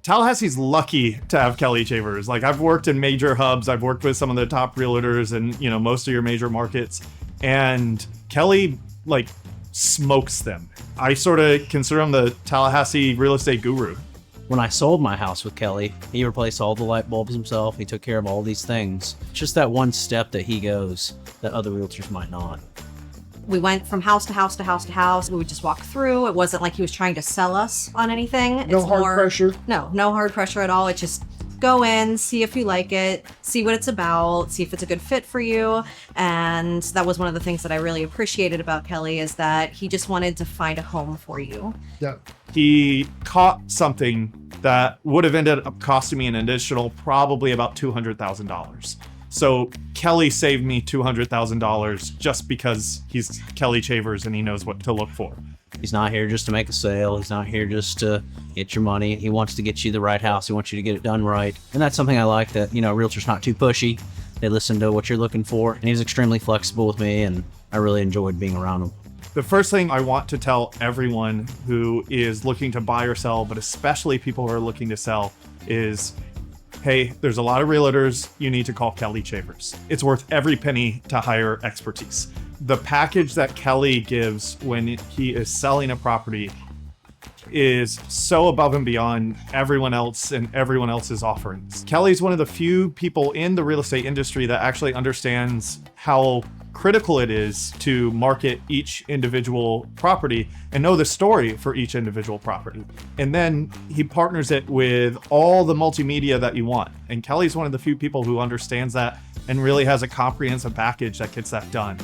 Tallahassee's lucky to have Kelly Chavers. Like, I've worked in major hubs. I've worked with some of the top realtors and, most of your major markets. And Kelly, like, smokes them. I sort of consider him the Tallahassee real estate guru. When I sold my house with Kelly, he replaced all the light bulbs himself. He took care of all these things. Just that one step that he goes that other realtors might not. We went from house to house to house to house. We would just walk through. It wasn't like he was trying to sell us on anything. No hard pressure? No hard pressure at all. It just go in, see if you like it, see what it's about, see if it's a good fit for you. And that was one of the things that I really appreciated about Kelly, is that he just wanted to find a home for you. Yeah. He caught something that would have ended up costing me an additional probably about $200,000. So Kelly saved me $200,000 just because he's Kelly Chavers and he knows what to look for. He's not here just to make a sale. He's not here just to get your money. He wants to get you the right house. He wants you to get it done right. And that's something I like, that, realtors not too pushy. They listen to what you're looking for. And he's extremely flexible with me, and I really enjoyed being around him. The first thing I want to tell everyone who is looking to buy or sell, but especially people who are looking to sell, is, hey, there's a lot of realtors. You need to call Kelly Chavers. It's worth every penny to hire expertise. The package that Kelly gives when he is selling a property is so above and beyond everyone else and everyone else's offerings. Kelly's one of the few people in the real estate industry that actually understands how critical it is to market each individual property and know the story for each individual property. And then he partners it with all the multimedia that you want. And Kelly's one of the few people who understands that and really has a comprehensive package that gets that done.